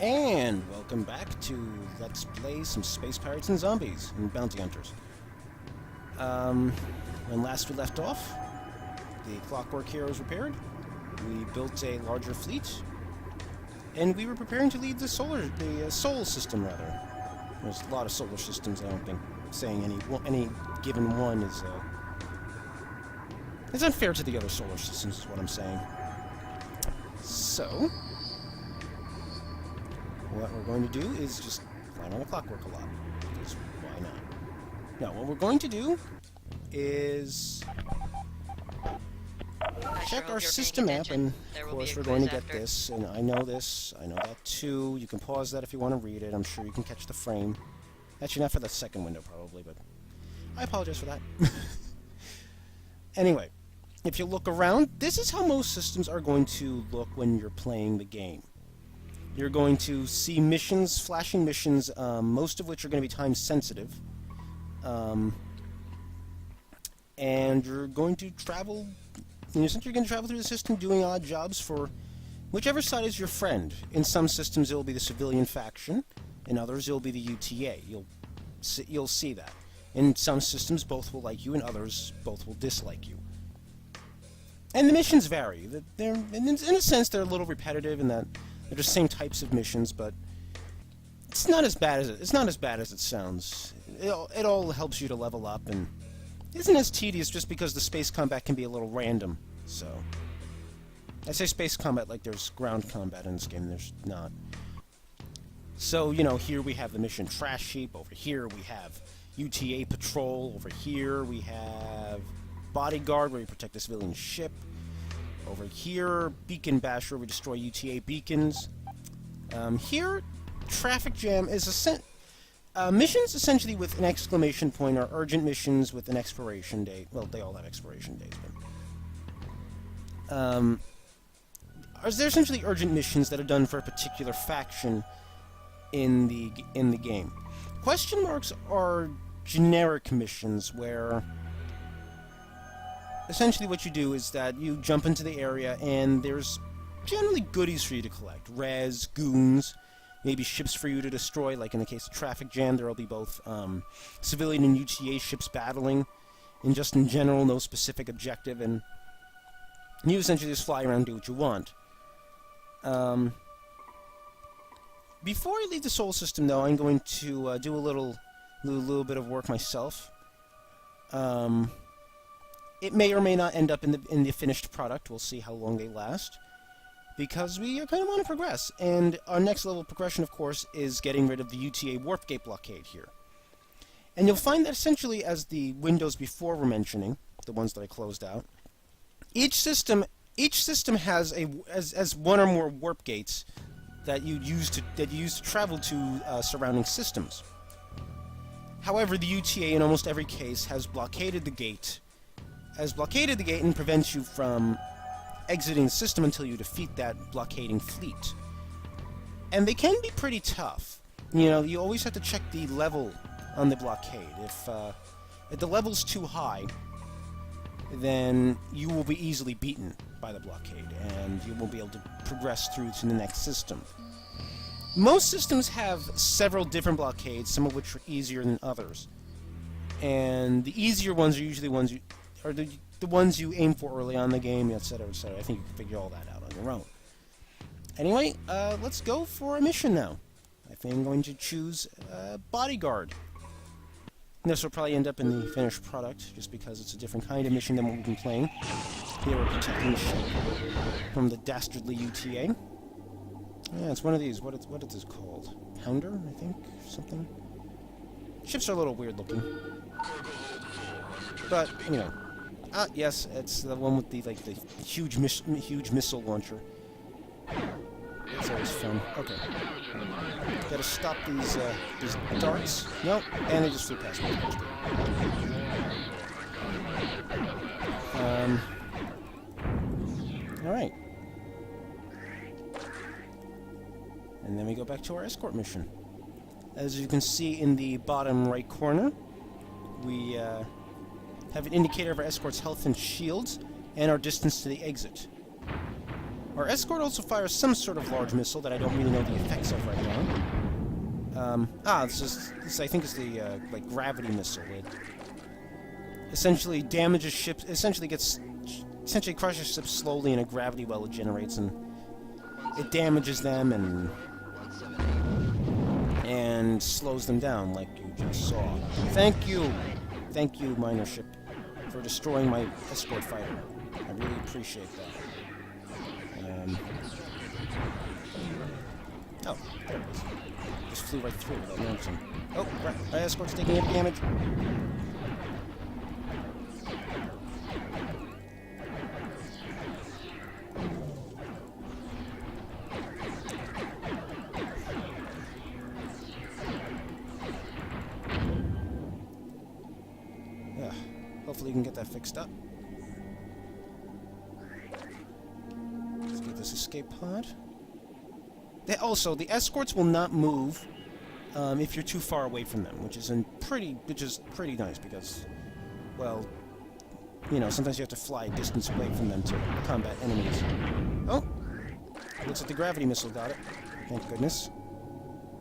And welcome back to Let's Play some Space Pirates and Zombies and Bounty Hunters. When last we left off, the Clockwork Heroes repaired, we built a larger fleet, and we were preparing to leave the Sol system, rather. There's a lot of solar systems. I don't think saying any given one is it's unfair to the other solar systems, is what I'm saying. So what we're going to do is just climb on the clockwork a lot, because why not? Now, what we're going to do is check our system map, and of course we're going to get this, and I know that too. You can pause that if you want to read it. I'm sure you can catch the frame. Actually, not for the second window, probably, but I apologize for that. Anyway, if you look around, this is how most systems are going to look when you're playing the game. You're going to see missions, flashing missions, most of which are going to be time sensitive. And you're going to travel, essentially you're going to travel through the system doing odd jobs for whichever side is your friend. In some systems it will be the civilian faction, in others it will be the UTA. You'll see that. In some systems both will like you, in others both will dislike you. And the missions vary. In a sense they're a little repetitive in that they're the same types of missions, but it's not as bad as it sounds. It all helps you to level up, and isn't as tedious just because the space combat can be a little random. So I say space combat like there's ground combat in this game. There's not. So here we have the mission Trash Heap. Over here we have UTA Patrol. Over here we have Bodyguard, where we protect the civilian ship. Over here, Beacon Basher, we destroy UTA beacons. Here, Traffic Jam is missions essentially with an exclamation point are urgent missions with an expiration date. Well, they all have expiration dates, but they're essentially urgent missions that are done for a particular faction in the game. Question marks are generic missions where essentially what you do is that you jump into the area and there's generally goodies for you to collect. Res, goons, maybe ships for you to destroy, like in the case of Traffic Jam, there will be both civilian and UTA ships battling, and just in general, no specific objective, and you essentially just fly around and do what you want. Before I leave the Sol system, though, I'm going to do a little bit of work myself. It may or may not end up in the finished product. We'll see how long they last, because we kind of want to progress. And our next level of progression, of course, is getting rid of the UTA Warp Gate blockade here. And you'll find that essentially, as the windows before were mentioning, the ones that I closed out, each system has one or more warp gates that you use to travel to surrounding systems. However, the UTA in almost every case has blockaded the gate and prevents you from exiting the system until you defeat that blockading fleet. And they can be pretty tough. You always have to check the level on the blockade. If the level's too high, then you will be easily beaten by the blockade, and you won't be able to progress through to the next system. Most systems have several different blockades, some of which are easier than others. And the easier ones are usually the ones you aim for early on in the game, etc., etc. I think you can figure all that out on your own. Anyway, let's go for a mission now. I think I'm going to choose Bodyguard. This will probably end up in the finished product, just because it's a different kind of mission than what we've been playing. Here we're protecting the ship from the dastardly UTA. Yeah, it's one of these. What is this called? Pounder, I think? Something? Ships are a little weird looking. But, yes, it's the one with the huge missile launcher. It's always fun. Okay. Gotta stop these darts. Nope, and they just flew past me. Alright. And then we go back to our escort mission. As you can see in the bottom right corner, we have an indicator of our escort's health and shields, and our distance to the exit. Our escort also fires some sort of large missile that I don't really know the effects of right now. This I think is the, like, gravity missile. It essentially damages ships, essentially crushes ships slowly in a gravity well it generates, and it damages them and slows them down, like you just saw. Thank you, miner ship, for destroying my escort fighter. I really appreciate that. Oh, there it is. Just flew right through without noticing. Oh, right, my escort's taking heavy damage. Hopefully you can get that fixed up. Let's get this escape pod. Also, the escorts will not move if you're too far away from them, which is pretty nice because, well, you know, sometimes you have to fly a distance away from them to combat enemies. Oh, looks like the gravity missile got it. Thank goodness.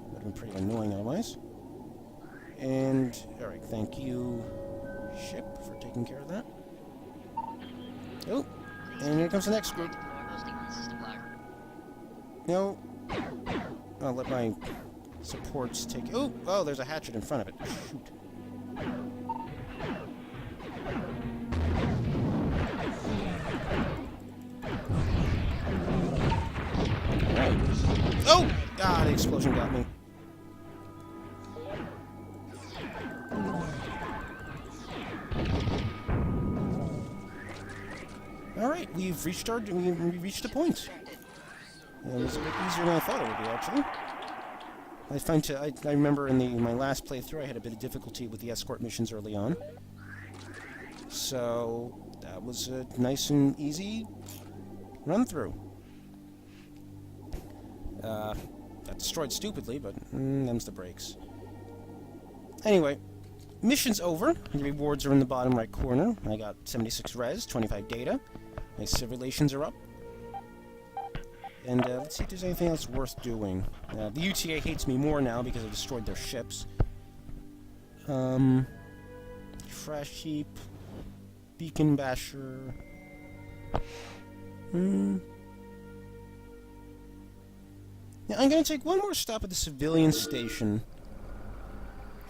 Would have been pretty annoying otherwise. And all right, thank you, ship, for taking care of that. Oh, and here comes the next group. No. I'll let my supports take... Oh, there's a hatchet in front of it. Shoot. Alright. Oh! Ah, the explosion got me. Alright, we've reached a point. It was a bit easier than I thought it would be, actually. I remember in my last playthrough I had a bit of difficulty with the escort missions early on. So that was a nice and easy run-through. Got destroyed stupidly, but them's the breaks. Anyway, mission's over. The rewards are in the bottom right corner. I got 76 res, 25 data. My civilizations are up. And let's see if there's anything else worth doing. The UTA hates me more now because I destroyed their ships. Trash heap. Beacon basher. Now I'm going to take one more stop at the civilian station.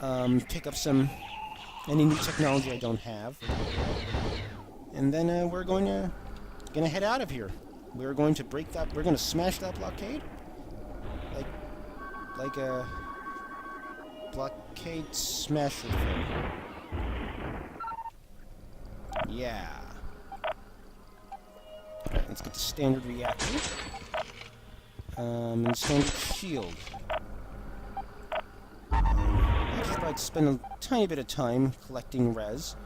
Pick up any new technology I don't have. And then we're going to head out of here. We're going to we're going to smash that blockade. Like a blockade smasher thing. Yeah. Alright, let's get the standard reactor. And standard shield. I should probably spend a tiny bit of time collecting res.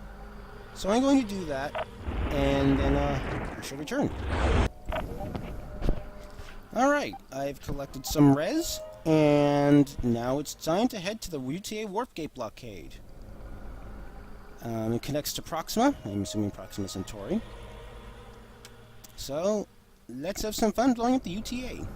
So I'm going to do that, and then I shall return. Alright, I've collected some res, and now it's time to head to the UTA Warp Gate blockade. It connects to Proxima, I'm assuming Proxima Centauri. So, let's have some fun blowing up the UTA.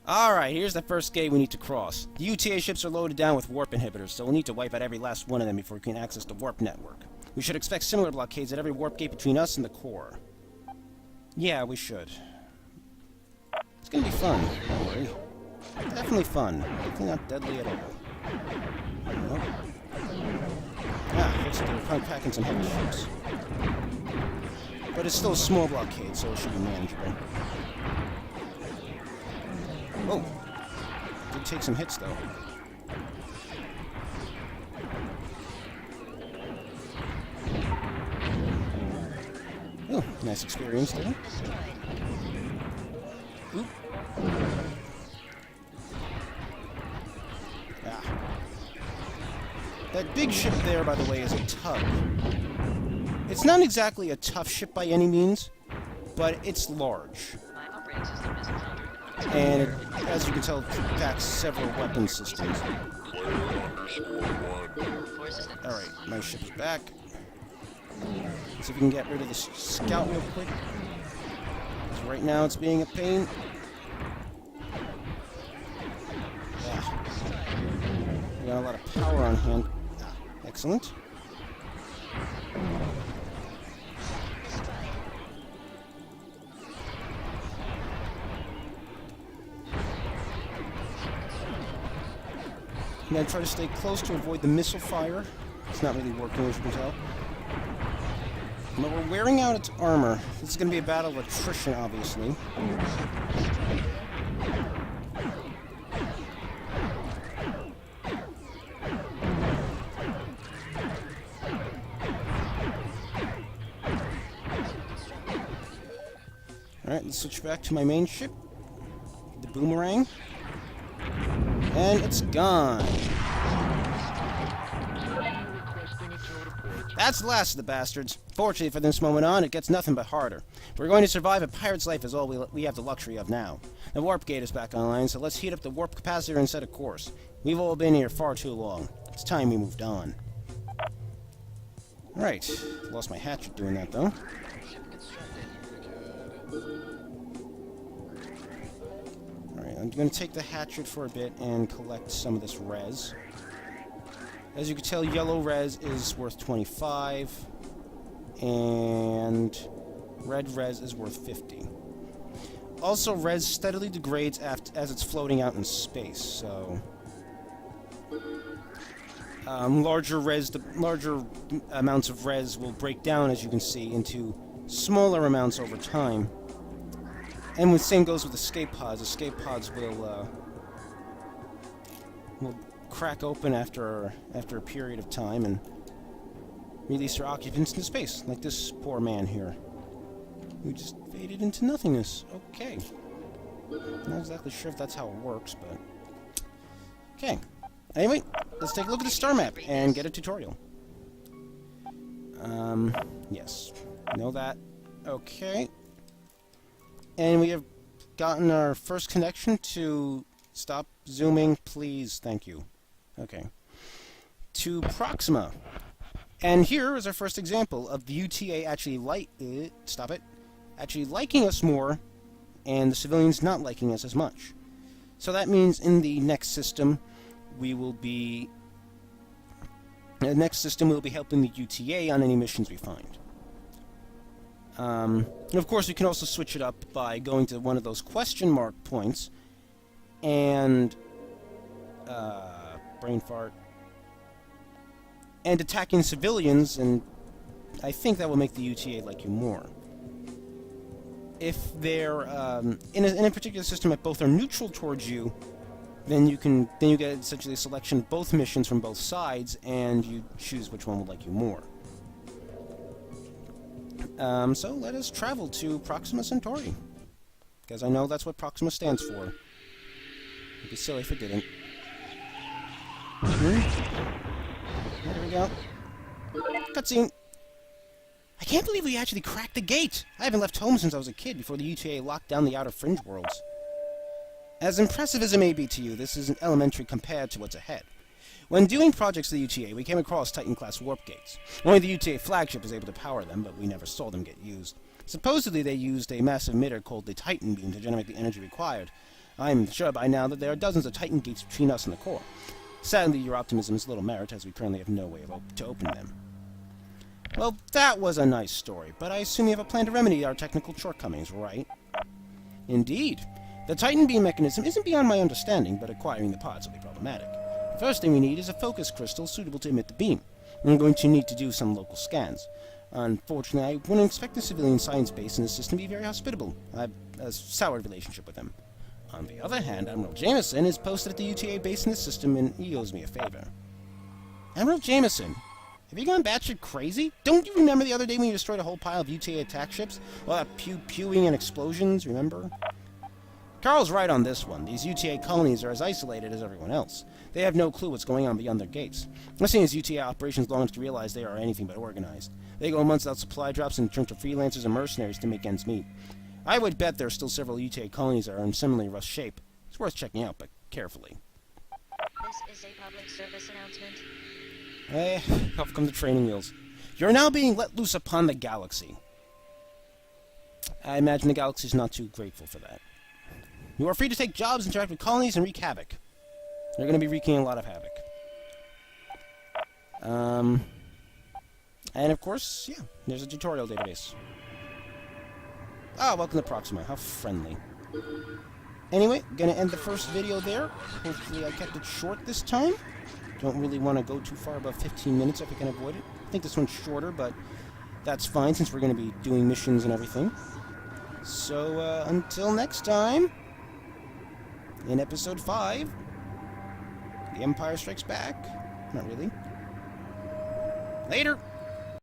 Alright, here's the first gate we need to cross. The UTA ships are loaded down with warp inhibitors, so we'll need to wipe out every last one of them before we can access the warp network. We should expect similar blockades at every warp gate between us and the core. Yeah, we should. It's gonna be fun, don't worry. Definitely fun. Definitely not deadly at all. Nope. Looks like they're probably packing some heavy ships. But it's still a small blockade, so it should be manageable. Oh, did take some hits though. Oh, nice experience there. Oop. Ah. That big ship there, by the way, is a tug. It's not exactly a tough ship by any means, but it's large. And it, as you can tell, it packs several weapon systems. Alright, my ship is back. Let's see if we can get rid of the scout real quick. Because right now it's being a pain. Yeah. We got a lot of power on hand. Ah, excellent. I'm going to try to stay close to avoid the missile fire. It's not really working, as you can tell. But we're wearing out its armor. This is going to be a battle of attrition, obviously. Alright, let's switch back to my main ship. The boomerang. And it's gone. That's the last of the bastards. Fortunately, from this moment on, it gets nothing but harder. If we're going to survive, a pirate's life is all we have the luxury of now. The warp gate is back online, so let's heat up the warp capacitor and set a course. We've all been here far too long. It's time we moved on. Alright. Lost my hatchet doing that, though. Alright, I'm going to take the hatchet for a bit and collect some of this res. As you can tell, yellow res is worth 25, and red res is worth 50. Also, res steadily degrades as it's floating out in space, so... larger amounts of res will break down, as you can see, into smaller amounts over time. And the same goes with escape pods. Escape pods will crack open after a period of time and release their occupants into space, like this poor man here, who just faded into nothingness. Okay. Not exactly sure if that's how it works, but... Okay. Anyway, let's take a look at the star map and get a tutorial. Yes. Know that. Okay. And we have gotten our first connection to... Stop zooming, please. Thank you. Okay. To Proxima. And here is our first example of the UTA actually actually liking us more, and the civilians not liking us as much. So that means in the next system, we will be... The next system will be helping the UTA on any missions we find. And of course, we can also switch it up by going to one of those question mark points and... brain fart. And attacking civilians, and I think that will make the UTA like you more. If they're in a particular system that both are neutral towards you, then you get essentially a selection of both missions from both sides, and you choose which one would like you more. So let us travel to Proxima Centauri, because I know that's what Proxima stands for. It'd be silly if it didn't. There we go. Cutscene. I can't believe we actually cracked the gate! I haven't left home since I was a kid, before the UTA locked down the outer fringe worlds. As impressive as it may be to you, this isn't elementary compared to what's ahead. When doing projects for the UTA, we came across Titan-class warp gates. Only the UTA flagship was able to power them, but we never saw them get used. Supposedly they used a massive emitter called the Titan beam to generate the energy required. I'm sure by now that there are dozens of Titan gates between us and the core. Sadly, your optimism is little merit, as we currently have no way to open them. Well, that was a nice story, but I assume you have a plan to remedy our technical shortcomings, right? Indeed. The Titan beam mechanism isn't beyond my understanding, but acquiring the parts will be problematic. The first thing we need is a focus crystal suitable to emit the beam. I'm going to need to do some local scans. Unfortunately, I wouldn't expect the civilian science base in the system to be very hospitable. I have a soured relationship with them. On the other hand, Admiral Jameson is posted at the UTA base in the system, and he owes me a favor. Admiral Jameson? Have you gone batshit crazy? Don't you remember the other day when you destroyed a whole pile of UTA attack ships? All that pew-pewing and explosions, remember? Carl's right on this one. These UTA colonies are as isolated as everyone else. They have no clue what's going on beyond their gates. I've seen as UTA operations long enough to realize they are anything but organized. They go months without supply drops and turn to freelancers and mercenaries to make ends meet. I would bet there are still several UTA colonies that are in similarly rough shape. It's worth checking out, but carefully. This is a public service announcement. Off come the training wheels. You're now being let loose upon the galaxy. I imagine the galaxy's not too grateful for that. You are free to take jobs, interact with colonies, and wreak havoc. You're going to be wreaking a lot of havoc. And of course, yeah, there's a tutorial database. Ah, welcome to Proxima. How friendly. Anyway, gonna end the first video there. Hopefully I kept it short this time. Don't really want to go too far above 15 minutes if I can avoid it. I think this one's shorter, but that's fine since we're going to be doing missions and everything. So, until next time, in Episode 5, The Empire Strikes Back. Not really. Later!